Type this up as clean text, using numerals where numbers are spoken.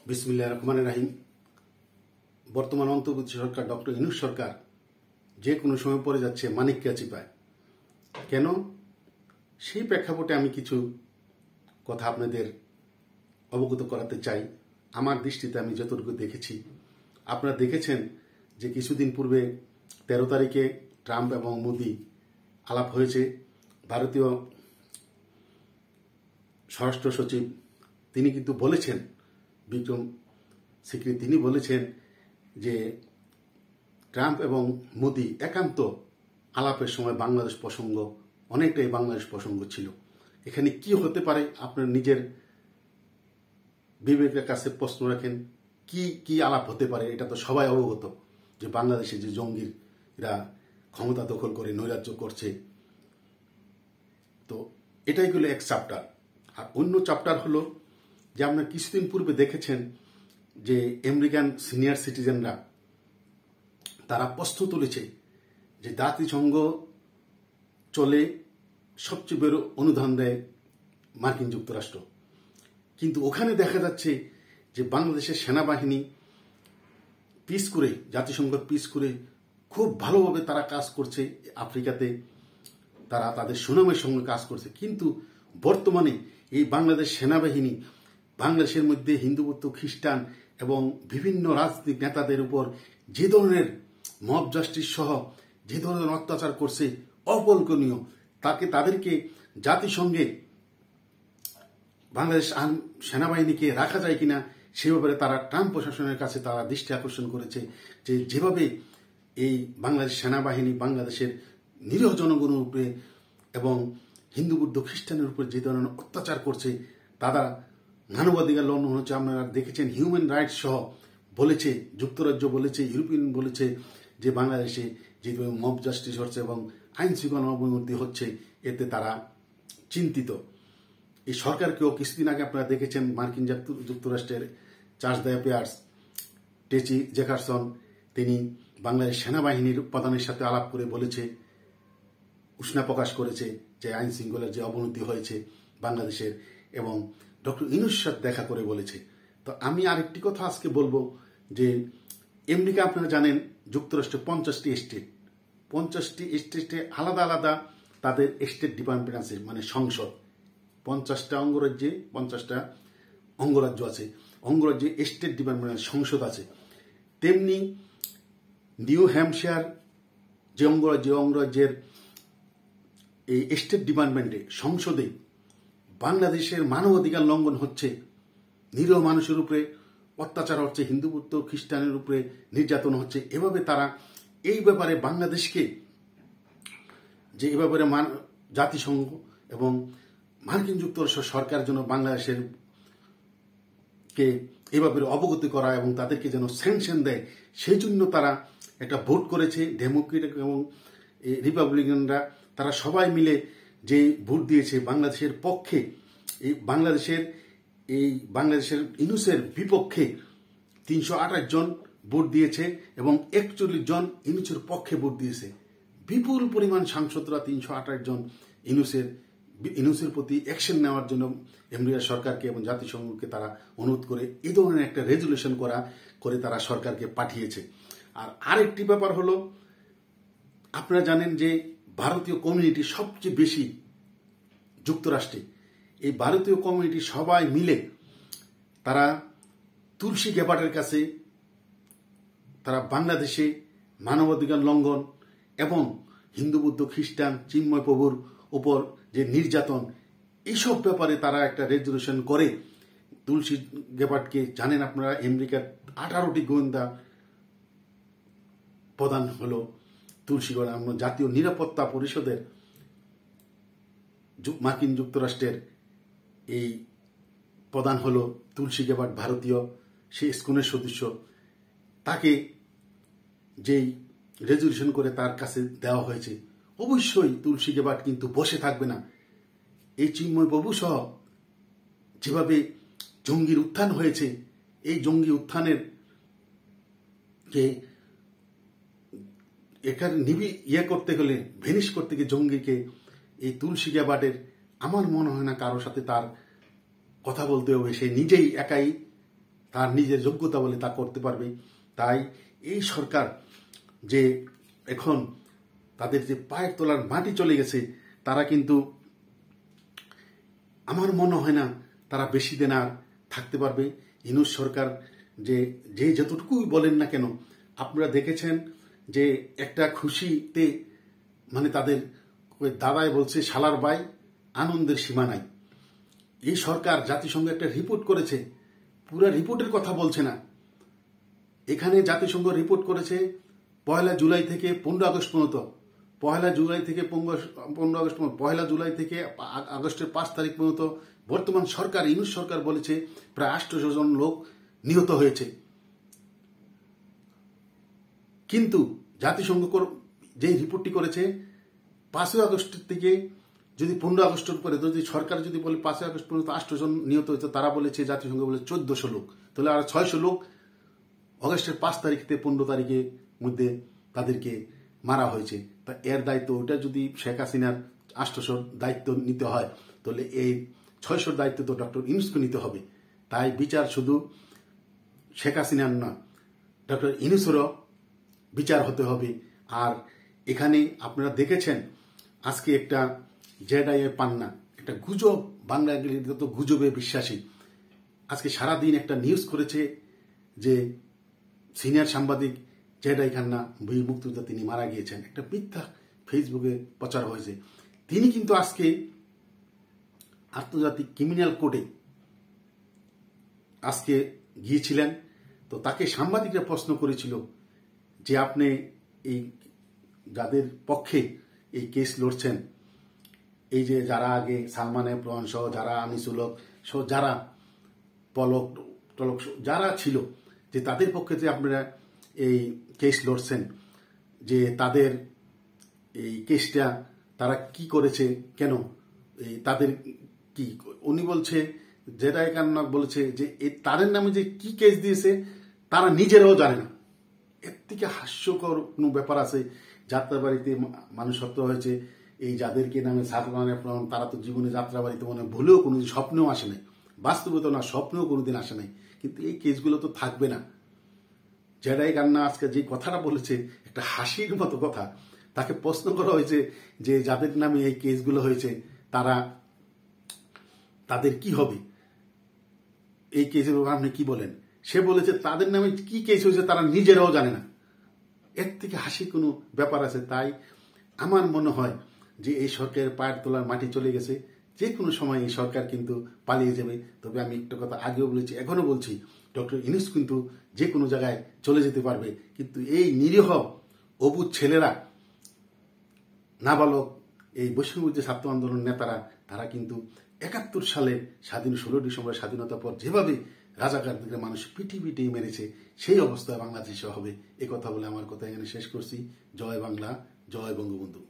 বিসমিল্লাহির রহমানির রহিম। বর্তমান অন্তর্বর্তী সরকার ডক্টর ইউনূস সরকার যে কোনো সময় পড়ে যাচ্ছে মানিক্যা চিপায়। কেন? সেই প্রেক্ষাপটে আমি কিছু কথা আপনাদের অবগত করাতে চাই। আমার দৃষ্টিতে আমি যতটুকু দেখেছি, আপনারা দেখেছেন যে কিছুদিন পূর্বে 13 তারিখে ট্রাম্প এবং মোদি আলাপ হয়েছে। ভারতীয় স্বরাষ্ট্র সচিব তিনি কিন্তু বলেছেন, বিক্রম সিকরি তিনি বলেছেন যে ট্রাম্প এবং মোদি একান্ত আলাপের সময় বাংলাদেশ প্রসঙ্গ অনেকটাই বাংলাদেশ প্রসঙ্গ ছিল। এখানে কি হতে পারে আপনার নিজের বিবেকের কাছে প্রশ্ন রাখেন, কি আলাপ হতে পারে? এটা তো সবাই অবগত যে বাংলাদেশে যে জঙ্গিরা ক্ষমতা দখল করে নৈরাজ্য করছে। তো এটাই হলো এক চ্যাপ্টার। আর অন্য চ্যাপ্টার হলো যে আপনার কিছুদিন পূর্বে দেখেছেন যে আমেরিকান সিনিয়র সিটিজেনরা তারা প্রশ্ন তুলেছে যে জাতিসংঘ চলে সবচেয়ে বড় অনুদান দেয় মার্কিন যুক্তরাষ্ট্র, কিন্তু ওখানে দেখা যাচ্ছে যে বাংলাদেশের সেনাবাহিনী পিস করে, জাতিসংঘ পিস করে খুব ভালোভাবে তারা কাজ করছে। আফ্রিকাতে তারা তাদের সুনামের সঙ্গে কাজ করছে, কিন্তু বর্তমানে এই বাংলাদেশ সেনাবাহিনী বাংলাদেশের মধ্যে হিন্দু, বৌদ্ধ, খ্রিস্টান এবং বিভিন্ন রাজনৈতিক নেতাদের উপর যে ধরনের মব জাস্টিস সহ যে ধরনের অত্যাচার করছে অকল্পনীয়। তাদেরকে জাতিসংঘে বাংলাদেশ সেনাবাহিনীকে রাখা যায় কিনা সে ব্যাপারে তারা ট্রাম্প প্রশাসনের কাছে তারা দৃষ্টি আকর্ষণ করেছে যে যেভাবে এই বাংলাদেশ সেনাবাহিনী বাংলাদেশের নিরীহ জনগণের উপরে এবং হিন্দু, বৌদ্ধ, খ্রিস্টানের উপর যে ধরনের অত্যাচার করছে, তারা মানবাধিকার লঙ্ঘন হচ্ছে। আপনারা দেখেছেন হিউম্যান রাইটস সহ বলেছে, যুক্তরাজ্য বলেছে, ইউরোপিয়ান বলেছে যে বাংলাদেশে যেভাবে মব জাস্টিস হচ্ছে এবং আইন শৃঙ্খলা অবনতি হচ্ছে, এতে তারা চিন্তিত। এই সরকারকেও কিছুদিন আগে আপনারা দেখেছেন মার্কিন যুক্তরাষ্ট্রের চার্জ দ্য অ্যাফেয়ার্স টেচি জেফারসন তিনি বাংলাদেশ সেনাবাহিনীর প্রধানের সাথে আলাপ করে বলেছে, উষ্ণা প্রকাশ করেছে যে আইন শৃঙ্খলার যে অবনতি হয়েছে বাংলাদেশের, এবং ডক্টর ইউনূস সাথে দেখা করে বলেছে। তো আমি আরেকটি কথা আজকে বলবো যে আমেরিকা আপনারা জানেন যুক্তরাষ্ট্রে 50টি স্টেট, 50টি স্টেটে আলাদা আলাদা তাদের স্টেট ডিপার্টমেন্ট আছে, মানে সংসদ। 50টা অঙ্গরাজ্যে 50টা অঙ্গরাজ্য আছে, অঙ্গরাজ্যে স্টেট ডিপার্টমেন্ট সংসদ আছে। তেমনি নিউ হ্যাম্পশায়ার যে অঙ্গরাজ্যের এই স্টেট ডিপার্টমেন্টে সংসদে বাংলাদেশের মানবাধিকার লঙ্ঘন হচ্ছে, নিরীহ মানুষের উপরে অত্যাচার হচ্ছে, হিন্দু, বৌদ্ধ, খ্রিস্টানের উপরে নির্যাতন হচ্ছে। এভাবে তারা এই ব্যাপারে বাংলাদেশকে যে এ ব্যাপারে জাতিসংঘ এবং মার্কিন যুক্তরাষ্ট্র সরকার যেন বাংলাদেশের কে এ ব্যাপারে অবগতি করা এবং তাদেরকে যেন স্যাংশন দেয়, সেই জন্য তারা একটা ভোট করেছে। ডেমোক্রেটিক এবং রিপাবলিকানরা তারা সবাই মিলে যে ভোট দিয়েছে বাংলাদেশের পক্ষে, এই বাংলাদেশের ইউনূসের বিপক্ষে 328 জন ভোট দিয়েছে এবং 41 জন ইউনূসের পক্ষে ভোট দিয়েছে। বিপুল পরিমাণ সাংসদরা 328 জন ইউনূসের প্রতি অ্যাকশন নেওয়ার জন্য আমেরিকা সরকারকে এবং জাতিসংঘকে তারা অনুরোধ করে এই ধরনের একটা রেজুলেশন করে তারা সরকারকে পাঠিয়েছে। আর আরেকটি ব্যাপার হলো, আপনারা জানেন যে ভারতীয় কমিউনিটি সবচেয়ে বেশি যুক্তরাষ্ট্রে। এই ভারতীয় কমিউনিটি সবাই মিলে তারা তুলসী গ্যাবার্ডের কাছে তারা বাংলাদেশে মানবাধিকার লঙ্ঘন এবং হিন্দু, বৌদ্ধ, খ্রিস্টান, চিন্ময় প্রভুর উপর যে নির্যাতন, এইসব ব্যাপারে তারা একটা রেজুলেশন করে তুলসী গ্যাবার্ডকে, জানেন আপনারা আমেরিকার 18টি গোয়েন্দা প্রধান হলো তুলসী গ্যাবার্ড। জাতীয় নিরাপত্তা পরিষদের মার্কিন যুক্তরাষ্ট্রের এই প্রধান হলো তুলসী গ্যাবার্ড, ভারতীয়, সে স্কুলের সদস্য। তাকে যেই রেজুলেশন করে তার কাছে দেওয়া হয়েছে, অবশ্যই তুলসী গ্যাবার্ড কিন্তু বসে থাকবে না। এই চিন্ময় প্রভু সহ যেভাবে জঙ্গির উত্থান হয়েছে, এই জঙ্গি উত্থানের কে এখানে করতে গেলে, ভেনিশ করতে গিয়ে জঙ্গিকে, এই তুলসী গ্যাবার্ডের আমার মনে হয় না কারোর সাথে তার কথা বলতে হবে। সে নিজেই একাই তার নিজের যোগ্যতা বলে তা করতে পারবে। তাই এই সরকার যে এখন তাদের যে পায়ের তলার মাটি চলে গেছে, তারা কিন্তু আমার মনে হয় না তারা বেশি দিন আর থাকতে পারবে। ইউনূস সরকার যে যতটুকুই বলেন না কেন, আপনারা দেখেছেন যে একটা খুশিতে মানে তাদের দাদাই বলছে শালার বাই, আনন্দের সীমা নাই। এই সরকার জাতিসংঘ একটা রিপোর্ট করেছে, পুরো রিপোর্টের কথা বলছে না। এখানে জাতিসংঘ রিপোর্ট করেছে 1 জুলাই থেকে 15 আগস্ট পর্যন্ত, 1 জুলাই থেকে 15 আগস্ট পর্যন্ত, 1 জুলাই থেকে আগস্টের 5 তারিখ পর্যন্ত বর্তমান সরকার ইউনূস সরকার বলেছে প্রায় 800 জন লোক নিহত হয়েছে। কিন্তু জাতিসংঘ যে রিপোর্টটি করেছে 5 আগস্ট থেকে যদি 15 আগস্টের পরে যদি সরকার যদি বলে 5 আগস্ট পর্যন্ত 800 জন নিহত হয়েছে, তারা বলেছে জাতিসংঘ বলে 1400 লোক, তাহলে আর 600 লোক আগস্টের 5 তারিখ থেকে 15 তারিখের মধ্যে তাদেরকে মারা হয়েছে। তা এর দায়িত্ব ওটা যদি শেখ হাসিনার 800 দায়িত্ব নিতে হয়, তাহলে এই 600 দায়িত্ব তো ডক্টর ইউনূসকে নিতে হবে। তাই বিচার শুধু শেখ হাসিনার না, ডক্টর ইউনূসেরও বিচার হতে হবে। আর এখানে আপনারা দেখেছেন আজকে একটা জেডাইয়ে পান্না, একটা গুজব, বাংলা তো গুজবে বিশ্বাসী, আজকে সারাদিন একটা নিউজ করেছে যে সিনিয়র সাংবাদিক জেডাই খান্না বীর মুক্তিযোদ্ধা তিনি মারা গিয়েছেন। একটা মিথ্যা ফেসবুকে প্রচার হয়েছে। তিনি কিন্তু আজকে আন্তর্জাতিক ক্রিমিনাল কোর্টে আজকে গিয়েছিলেন। তো তাকে সাংবাদিকরা প্রশ্ন করেছিল যে আপনি এই যাদের পক্ষে এই কেস লড়ছেন, এই যে যারা আগে সালমান এফরন সহ যারা আনিসুল হক সহ যারা পলক টলক যারা ছিল, যে তাদের পক্ষে যে আপনারা এই কেস লড়ছেন, যে তাদের এই কেসটা তারা কি করেছে, কেন এই তাদের কি, উনি বলছে জেডাই খান্না বলেছে যে তাদের নামে যে কি কেস দিয়েছে তারা নিজেরাও জানে না। এর থেকে হাস্যকর কোনো ব্যাপার আছে? যাত্রাবাড়িতে মানুষ হত্যা হয়েছে, এই যাদেরকে নামে সালমান এফরন, তারা তো জীবনে যাত্রাবাড়িতে মনে ভুলেও কোনোদিন স্বপ্নেও আসে নাই, বাস্তবতা না স্বপ্নেও কোনোদিন আসে নাই। কিন্তু এই কেসগুলো তো থাকবে না। জেডাই খান্না আজকে যে কথাটা বলেছে একটা হাসির মতো কথা। তাকে প্রশ্ন করা হয়েছে যে যাদের নামে এই কেসগুলো হয়েছে তাদের কি হবে, এই কেসের আপনি কি বলেন? সে বলেছে তাদের নামে কি কেস হয়েছে তারা নিজেরাও জানে না। এর থেকে হাসি কোনো ব্যাপার আছে? তাই আমার মনে হয় যে এই সরকারের পায়ের তলার মাটি চলে গেছে, যে কোনো সময় এই সরকার কিন্তু পালিয়ে যাবে। তবে আমি একটা কথা আগেও বলেছি, এখনো বলছি, ডক্টর ইউনূস কিন্তু যে কোনো জায়গায় চলে যেতে পারবে। কিন্তু এই নিরীহ অবুঝ ছেলেরা, নাবালক এই বৈষম্যবিরোধী ছাত্র আন্দোলন নেতারা, তারা কিন্তু 71 সালে 16 ডিসেম্বর স্বাধীনতার পর যেভাবে রাজাকারদের মানুষ পিটি মেরেছে, সেই অবস্থায় বাংলাদেশে হবে। এ কথা বলে আমার কথা এখানে শেষ করছি। জয় বাংলা, জয় বঙ্গবন্ধু।